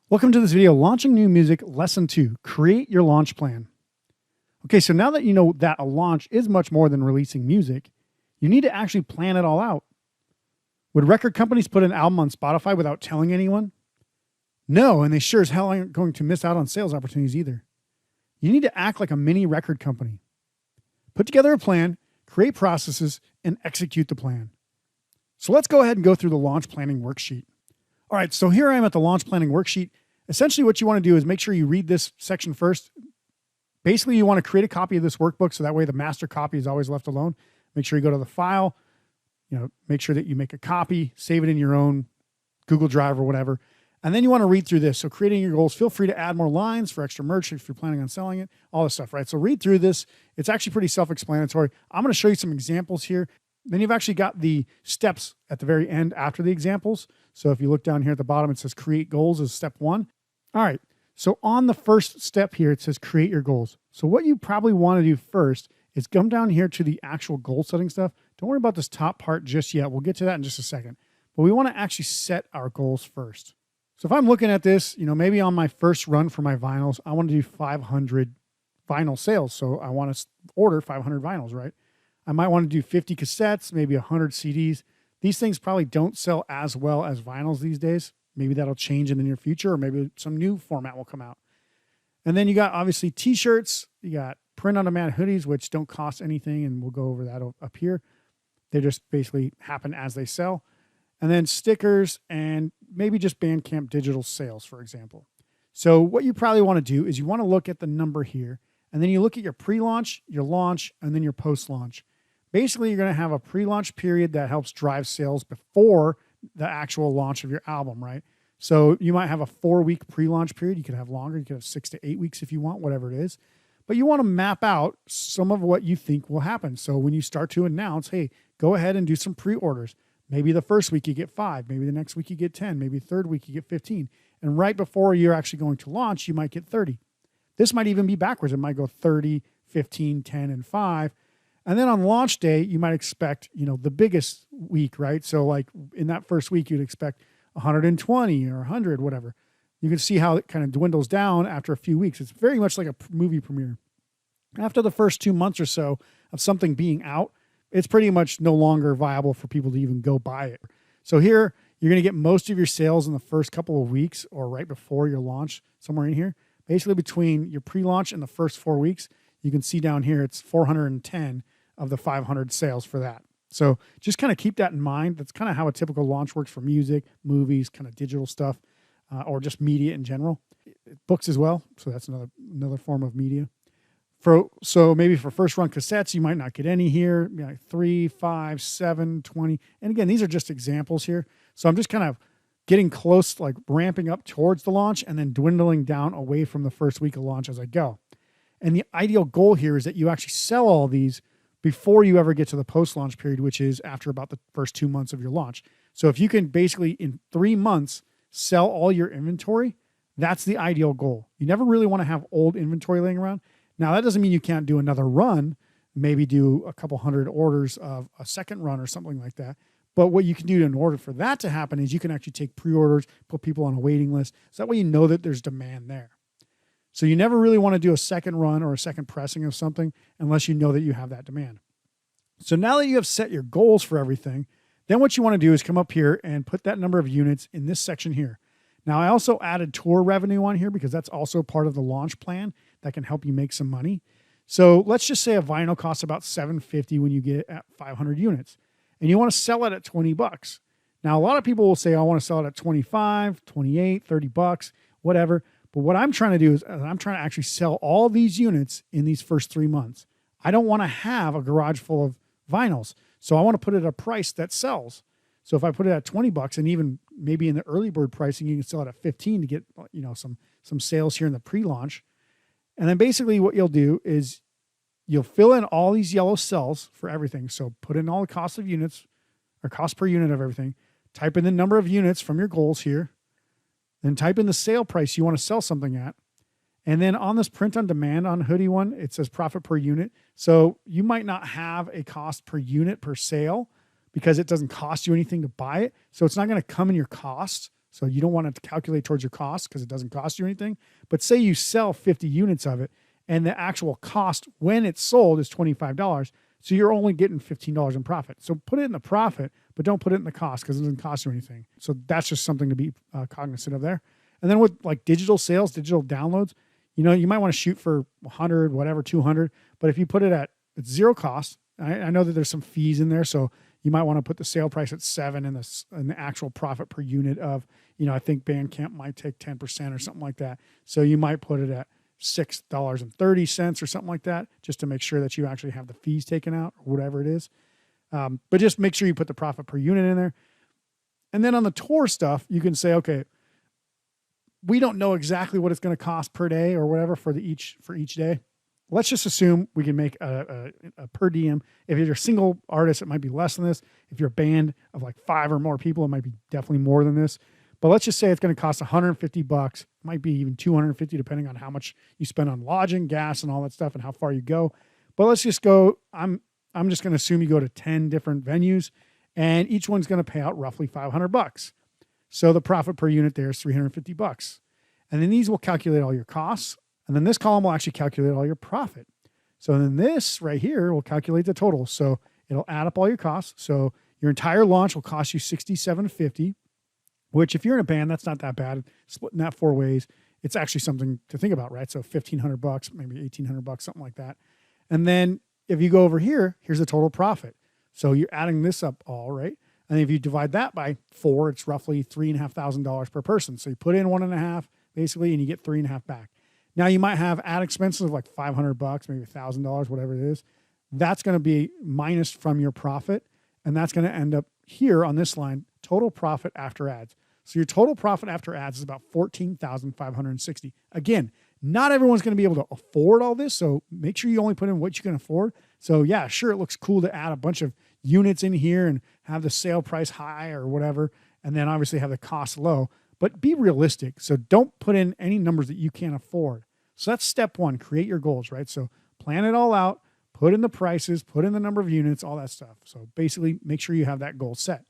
Welcome to this video, Launching New Music, Lesson 2, Create Your Launch Plan. Okay, so now that you know that a launch is much more than releasing music, you need to actually plan it all out. Would record companies put an album on Spotify without telling anyone? No, and they sure as hell aren't going to miss out on sales opportunities either. You need to act like a mini record company. Put together a plan, create processes, and execute the plan. So let's go ahead and go through the launch planning worksheet. All right, so here I am at the launch planning worksheet. Essentially what you want to do is make sure you read this section first. Basically, you want to create a copy of this workbook so that way the master copy is always left alone. Make sure you go to the file, make sure that you make a copy, save it in your own Google Drive or whatever. And then you want to read through this. So creating your goals, feel free to add more lines for extra merch if you're planning on selling it, all this stuff, right? So read through this. It's actually pretty self-explanatory. I'm going to show you some examples here. Then you've actually got the steps at the very end after the examples. So if you look down here at the bottom, it says create goals as step 1. All right. So on the first step here, it says create your goals. So what you probably want to do first is come down here to the actual goal setting stuff. Don't worry about this top part just yet. We'll get to that in just a second. But we want to actually set our goals first. So if I'm looking at this, maybe on my first run for my vinyls, I want to do 500 vinyl sales. So I want to order 500 vinyls, right? I might want to do 50 cassettes, maybe 100 CDs. These things probably don't sell as well as vinyls these days. Maybe that'll change in the near future, or maybe some new format will come out. And then you got obviously t-shirts, you got print-on-demand hoodies, which don't cost anything, and we'll go over that up here. They just basically happen as they sell. And then stickers and maybe just Bandcamp digital sales, for example. So what you probably want to do is you want to look at the number here, and then you look at your pre-launch, your launch, and then your post-launch. Basically, you're going to have a pre-launch period that helps drive sales before the actual launch of your album, right? So you might have a 4-week pre-launch period. You could have longer. You could have 6 to 8 weeks if you want, whatever it is. But you want to map out some of what you think will happen. So when you start to announce, hey, go ahead and do some pre-orders. Maybe the first week you get 5. Maybe the next week you get 10. Maybe the third week you get 15. And right before you're actually going to launch, you might get 30. This might even be backwards. It might go 30, 15, 10, and 5. And then on launch day, you might expect, the biggest week, right? So like in that first week, you'd expect 120 or 100, whatever. You can see how it kind of dwindles down after a few weeks. It's very much like a movie premiere. After the first 2 months or so of something being out, it's pretty much no longer viable for people to even go buy it. So here, you're going to get most of your sales in the first couple of weeks or right before your launch, somewhere in here. Basically between your pre-launch and the first 4 weeks, you can see down here, it's 410 of the 500 sales for that. So just kind of keep that in mind. That's kind of how a typical launch works for music, movies, kind of digital stuff, or just media in general. Books as well. So that's another form of media. So maybe for first run cassettes, you might not get any here, 3, 5, 7, 20. And again, these are just examples here. So I'm just kind of getting close, like ramping up towards the launch and then dwindling down away from the first week of launch as I go. And the ideal goal here is that you actually sell all these before you ever get to the post-launch period, which is after about the first 2 months of your launch. So if you can basically in 3 months sell all your inventory, that's the ideal goal. You never really want to have old inventory laying around. Now, that doesn't mean you can't do another run, maybe do a couple hundred orders of a second run or something like that. But what you can do in order for that to happen is you can actually take pre-orders, put people on a waiting list. So that way you know that there's demand there. So you never really want to do a second run or a second pressing of something unless you know that you have that demand. So now that you have set your goals for everything, then what you want to do is come up here and put that number of units in this section here. Now, I also added tour revenue on here because that's also part of the launch plan that can help you make some money. So let's just say a vinyl costs about $750 when you get at 500 units and you want to sell it at $20. Now, a lot of people will say, I want to sell it at 25, 28, $30, whatever. But what I'm trying to do is I'm trying to actually sell all these units in these first 3 months. I don't want to have a garage full of vinyls. So I want to put it at a price that sells. So if I put it at $20 and even maybe in the early bird pricing, you can sell it at 15 to get, some sales here in the pre-launch. And then basically what you'll do is you'll fill in all these yellow cells for everything. So put in all the cost of units or cost per unit of everything, type in the number of units from your goals here, then type in the sale price you want to sell something at. And then on this print on demand on hoodie one, it says profit per unit. So you might not have a cost per unit per sale because it doesn't cost you anything to buy it. So it's not going to come in your costs. So you don't want it to calculate towards your cost because it doesn't cost you anything. But say you sell 50 units of it and the actual cost when it's sold is $25. So you're only getting $15 in profit. So put it in the profit, but don't put it in the cost because it doesn't cost you anything. So that's just something to be cognizant of there. And then with like digital sales, digital downloads, you might want to shoot for 100, whatever, 200. But if you put it at zero cost, I know that there's some fees in there. So you might want to put the sale price at 7 and the actual profit per unit of, I think Bandcamp might take 10% or something like that. So you might put it at $6.30 or something like that, just to make sure that you actually have the fees taken out or whatever it is. But just make sure you put the profit per unit in there. And then on the tour stuff, you can say, okay, we don't know exactly what it's going to cost per day or whatever for each day. Let's just assume we can make a per diem. If you're a single artist, it might be less than this. If you're a band of like 5 or more people, it might be definitely more than this. But let's just say it's going to cost $150. It might be even $250 depending on how much you spend on lodging, gas, and all that stuff and how far you go. But let's just go, I'm just going to assume you go to 10 different venues and each one's going to pay out roughly $500. So the profit per unit there is $350. And then these will calculate all your costs. And then this column will actually calculate all your profit. So then this right here will calculate the total. So it'll add up all your costs. So your entire launch will cost you $67.50, which if you're in a band, that's not that bad. Splitting that 4 ways, it's actually something to think about, right? So $1,500, maybe $1,800, something like that. And then if you go over here, here's the total profit. So you're adding this up all, right? And if you divide that by 4, it's roughly $3,500 per person. So you put in 1.5 basically, and you get 3.5 back. Now you might have ad expenses of like $500, maybe $1,000, whatever it is. That's going to be minus from your profit. And that's going to end up here on this line, total profit after ads. So your total profit after ads is about $14,560. Again, not everyone's going to be able to afford all this. So make sure you only put in what you can afford. So yeah, sure, it looks cool to add a bunch of units in here and have the sale price high or whatever. And then obviously have the cost low, but be realistic. So don't put in any numbers that you can't afford. So that's step 1, create your goals, right? So plan it all out, put in the prices, put in the number of units, all that stuff. So basically make sure you have that goal set.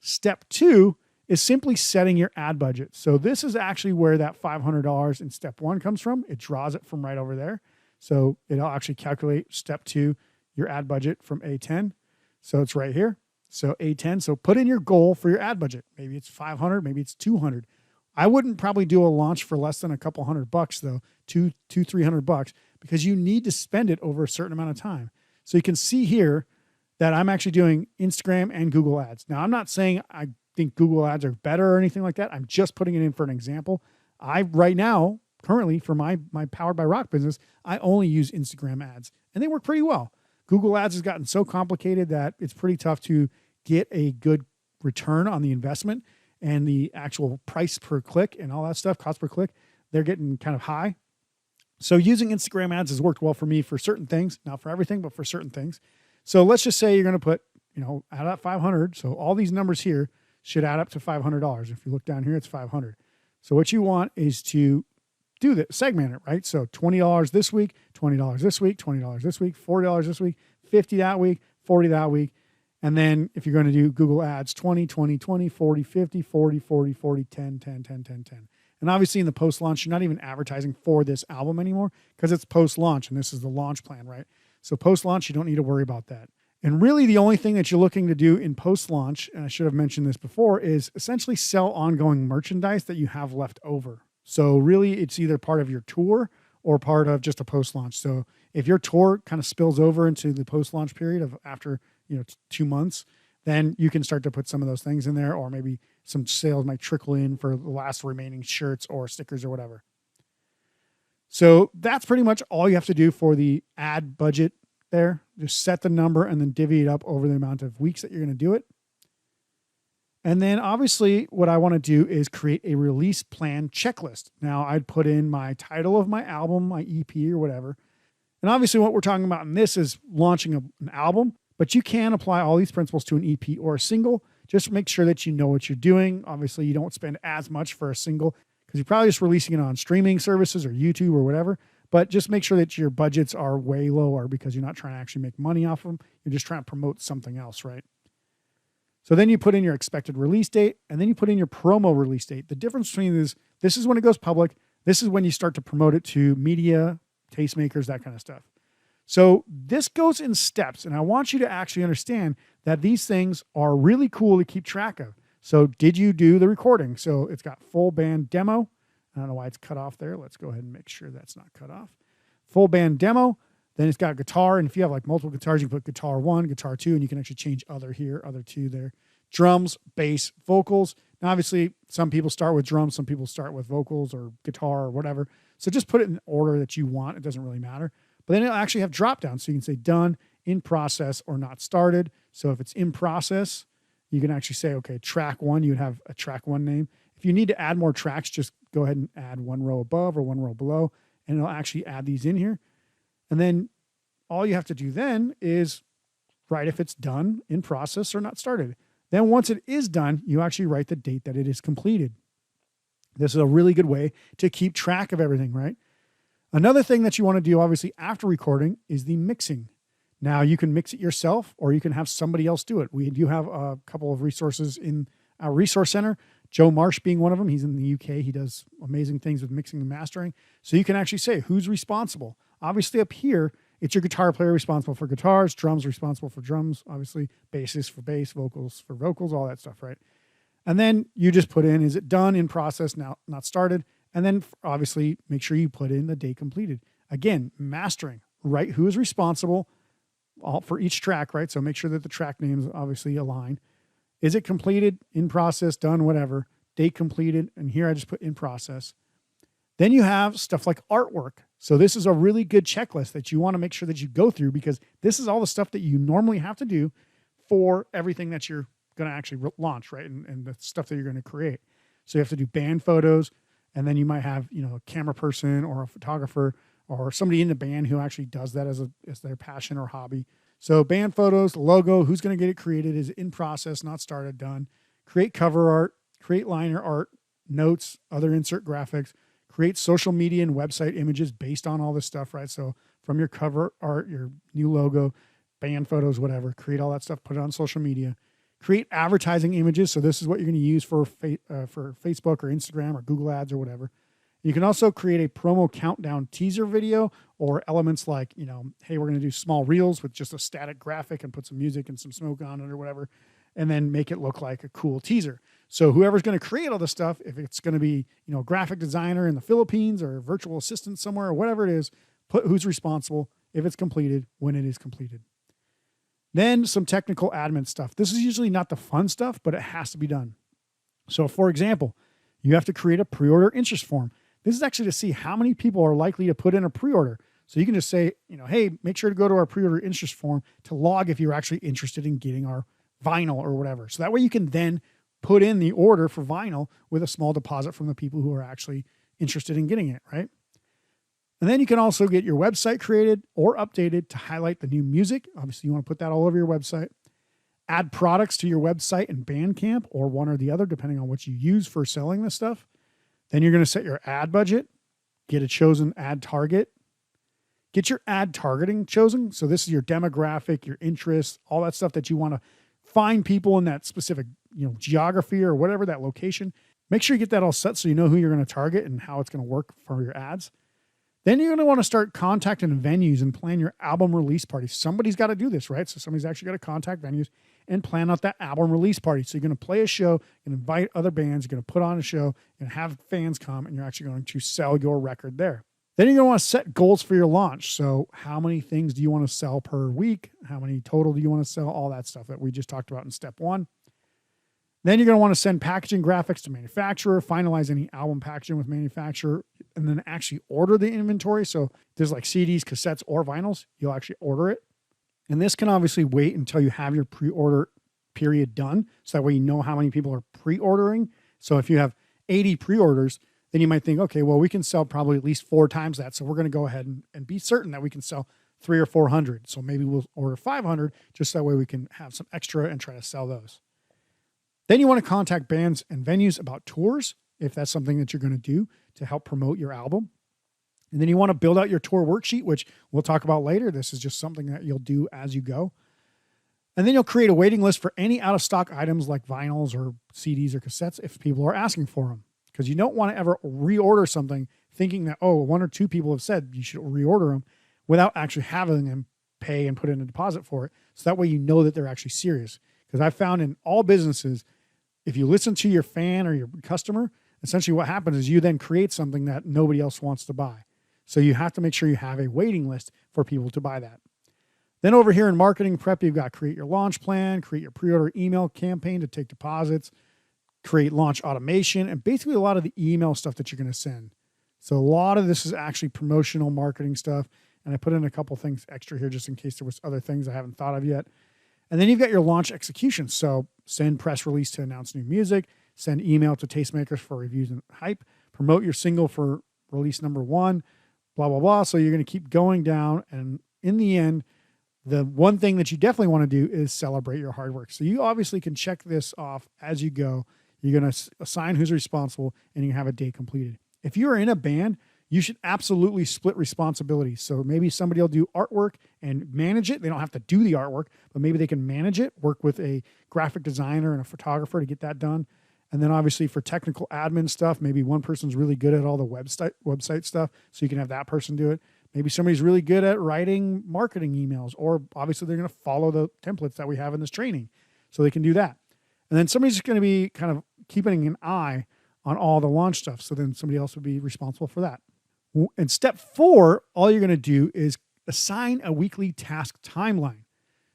Step 2 is simply setting your ad budget. So this is actually where that $500 in step 1 comes from. It draws it from right over there. So it'll actually calculate step 2, your ad budget from A10. So it's right here. So A10. So put in your goal for your ad budget. Maybe it's 500, maybe it's 200. I wouldn't probably do a launch for less than a couple $100 though, $300, because you need to spend it over a certain amount of time. So you can see here that I'm actually doing Instagram and Google ads. Now I'm not saying I think Google ads are better or anything like that. I'm just putting it in for an example. Right now, currently for my Powered by Rock business, I only use Instagram ads and they work pretty well. Google ads has gotten so complicated that it's pretty tough to get a good return on the investment. And the actual price per click and all that stuff, cost per click, they're getting kind of high. So using Instagram ads has worked well for me for certain things, not for everything, but for certain things. So let's just say you're going to put, add up 500. So all these numbers here should add up to $500. If you look down here, it's 500. So what you want is to do that, segment it, right? So $20 this week, $20 this week, $20 this week, $40 this week, $50 that week, $40 that week. And then if you're going to do Google ads, 20, 20, 20, 40, 50, 40, 40, 40, 10, 10, 10, 10, 10. And obviously in the post-launch, you're not even advertising for this album anymore because it's post-launch and this is the launch plan, right? So post-launch, you don't need to worry about that. And really the only thing that you're looking to do in post-launch, and I should have mentioned this before, is essentially sell ongoing merchandise that you have left over. So really it's either part of your tour or part of just a post-launch. So if your tour kind of spills over into the post-launch period of after 2 months, then you can start to put some of those things in there, or maybe some sales might trickle in for the last remaining shirts or stickers or whatever. So that's pretty much all you have to do for the ad budget there. Just set the number and then divvy it up over the amount of weeks that you're going to do it. And then obviously what I want to do is create a release plan checklist. Now I'd put in my title of my album, my EP or whatever. And obviously what we're talking about in this is launching an album. But you can apply all these principles to an EP or a single. Just make sure that you know what you're doing. Obviously, you don't spend as much for a single because you're probably just releasing it on streaming services or YouTube or whatever. But just make sure that your budgets are way lower because you're not trying to actually make money off of them. You're just trying to promote something else, right? So then you put in your expected release date, and then you put in your promo release date. The difference between this is when it goes public. This is when you start to promote it to media, tastemakers, that kind of stuff. So this goes in steps, and I want you to actually understand that these things are really cool to keep track of. So did you do the recording? So it's got full band demo. I don't know why it's cut off there. Let's go ahead and make sure that's not cut off. Full band demo. Then it's got guitar, and if you have like multiple guitars, you can put guitar 1, guitar 2, and you can actually change other here, other 2 there. Drums, bass, vocals. Now, obviously, some people start with drums, some people start with vocals or guitar or whatever. So just put it in the order that you want. It doesn't really matter. But then it'll actually have drop downs. So you can say done, in process, or not started. So if it's in process, you can actually say, okay, track 1, you'd have a track 1 name. If you need to add more tracks, just go ahead and add 1 row above or 1 row below, and it'll actually add these in here. And then all you have to do then is write if it's done, in process, or not started. Then once it is done, you actually write the date that it is completed. This is a really good way to keep track of everything, right? Another thing that you want to do, obviously, after recording is the mixing. Now, you can mix it yourself, or you can have somebody else do it. We do have a couple of resources in our resource center, Joe Marsh being one of them. He's in the UK. He does amazing things with mixing and mastering. So you can actually say who's responsible. Obviously, up here, it's your guitar player responsible for guitars, drums responsible for drums, obviously, bassist for bass, vocals for vocals, all that stuff, right? And then you just put in, is it done, in process, now not started? And then obviously make sure you put in the date completed. Again, mastering, right? Who is responsible for each track, right? So make sure that the track names obviously align. Is it completed, in process, done, whatever, date completed? And here I just put in process. Then you have stuff like artwork. So this is a really good checklist that you want to make sure that you go through, because this is all the stuff that you normally have to do for everything that you're going to actually launch, right? And the stuff that you're going to create. So you have to do band photos, and then you might have, a camera person or a photographer or somebody in the band who actually does that as their passion or hobby. So band photos, logo, who's going to get it created, is in process, not started, done. Create cover art, create liner art, notes, other insert graphics, create social media and website images based on all this stuff, right? So from your cover art, your new logo, band photos, whatever, create all that stuff, put it on social media. Create advertising images. So this is what you're going to use for Facebook or Instagram or Google Ads or whatever. You can also create a promo countdown teaser video, or elements like, hey, we're going to do small reels with just a static graphic and put some music and some smoke on it or whatever, and then make it look like a cool teaser. So whoever's going to create all this stuff, if it's going to be, a graphic designer in the Philippines or a virtual assistant somewhere or whatever it is, put who's responsible, if it's completed, when it is completed. Then some technical admin stuff. This is usually not the fun stuff, but it has to be done. So for example, you have to create a pre-order interest form. This is actually to see how many people are likely to put in a pre-order. So you can just say, hey, make sure to go to our pre-order interest form to log if you're actually interested in getting our vinyl or whatever. So that way you can then put in the order for vinyl with a small deposit from the people who are actually interested in getting it, right? And then you can also get your website created or updated to highlight the new music. Obviously, you want to put that all over your website. Add products to your website and Bandcamp, or one or the other, depending on what you use for selling this stuff. Then you're going to set your ad budget, get a chosen ad target, get your ad targeting chosen. So this is your demographic, your interests, all that stuff that you want to find people in that specific, geography or whatever, that location. Make sure you get that all set so you know who you're going to target and how it's going to work for your ads. Then you're going to want to start contacting venues and plan your album release party. Somebody's got to do this, right? So somebody's actually got to contact venues and plan out that album release party. So you're going to play a show, you're going to invite other bands, you're going to put on a show, and have fans come, and you're actually going to sell your record there. Then you're going to want to set goals for your launch. So how many things do you want to sell per week? How many total do you want to sell? All that stuff that we just talked about in step 1. Then you're going to want to send packaging graphics to manufacturer, finalize any album packaging with manufacturer, and then actually order the inventory. So if there's like CDs, cassettes, or vinyls, you'll actually order it. And this can obviously wait until you have your pre-order period done. So that way you know how many people are pre-ordering. So if you have 80 pre-orders, then you might think, okay, well, we can sell probably at least 4 times that. So we're going to go ahead and be certain that we can sell 300 or 400. So maybe we'll order 500, just that way we can have some extra and try to sell those. Then you want to contact bands and venues about tours, if that's something that you're going to do to help promote your album. And then you want to build out your tour worksheet, which we'll talk about later. This is just something that you'll do as you go. And then you'll create a waiting list for any out of stock items like vinyls or CDs or cassettes if people are asking for them. Because you don't want to ever reorder something thinking that, oh, one or two people have said you should reorder them without actually having them pay and put in a deposit for it. So that way you know that they're actually serious. Because I found in all businesses, if you listen to your fan or your customer, essentially what happens is you then create something that nobody else wants to buy. So you have to make sure you have a waiting list for people to buy that. Then over here in marketing prep, you've got create your launch plan, create your pre-order email campaign to take deposits, create launch automation, and basically a lot of the email stuff that you're going to send. So a lot of this is actually promotional marketing stuff. And I put in a couple things extra here just in case there was other things I haven't thought of yet. And then you've got your launch execution. So send press release to announce new music, send email to tastemakers for reviews and hype, promote your single for release number 1, blah, blah, blah. So you're going to keep going down. And in the end, the one thing that you definitely want to do is celebrate your hard work. So you obviously can check this off as you go. You're going to assign who's responsible and you have a day completed. If you are in a band, you should absolutely split responsibilities. So maybe somebody will do artwork and manage it. They don't have to do the artwork, but maybe they can manage it, work with a graphic designer and a photographer to get that done. And then obviously for technical admin stuff, maybe one person's really good at all the website stuff, so you can have that person do it. Maybe somebody's really good at writing marketing emails, or obviously they're going to follow the templates that we have in this training, so they can do that. And then somebody's going to be kind of keeping an eye on all the launch stuff. So then somebody else would be responsible for that. And step 4, all you're going to do is assign a weekly task timeline.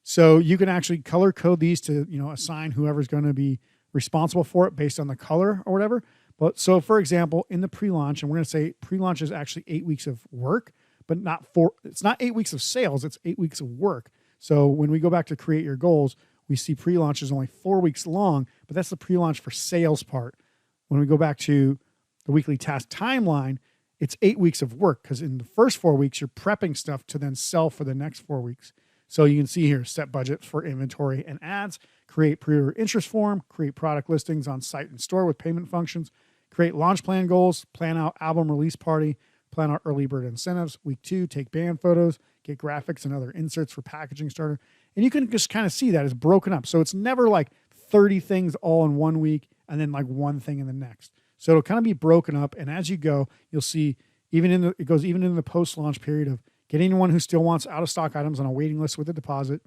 So you can actually color code these to, assign whoever's going to be responsible for it based on the color or whatever. But so for example, in the pre-launch, and we're going to say pre-launch is actually 8 weeks of work, but it's not 8 weeks of sales, it's 8 weeks of work. So when we go back to create your goals, we see pre-launch is only 4 weeks long, but that's the pre-launch for sales part. When we go back to the weekly task timeline, it's 8 weeks of work, because in the first 4 weeks, you're prepping stuff to then sell for the next 4 weeks. So you can see here, set budget for inventory and ads, create pre-order interest form, create product listings on site and store with payment functions, create launch plan goals, plan out album release party, plan out early bird incentives. Week 2, take band photos, get graphics and other inserts for packaging starter. And you can just kind of see that it's broken up. So it's never like 30 things all in 1 week and then like one thing in the next. So it'll kind of be broken up. And as you go, you'll see it goes even in the post-launch period of get anyone who still wants out-of-stock items on a waiting list with a deposit.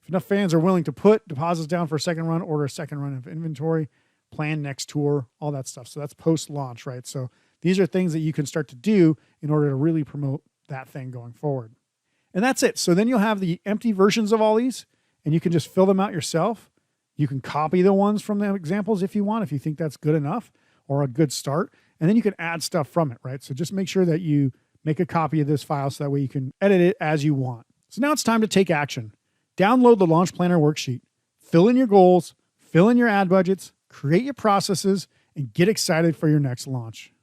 If enough fans are willing to put deposits down for a second run, order a second run of inventory, plan next tour, all that stuff. So that's post-launch, right? So these are things that you can start to do in order to really promote that thing going forward. And that's it. So then you'll have the empty versions of all these, and you can just fill them out yourself. You can copy the ones from the examples if you want, if you think that's good enough or a good start. And then you can add stuff from it, right? So just make sure that you make a copy of this file so that way you can edit it as you want. So now it's time to take action. Download the Launch Planner worksheet, fill in your goals, fill in your ad budgets, create your processes, and get excited for your next launch.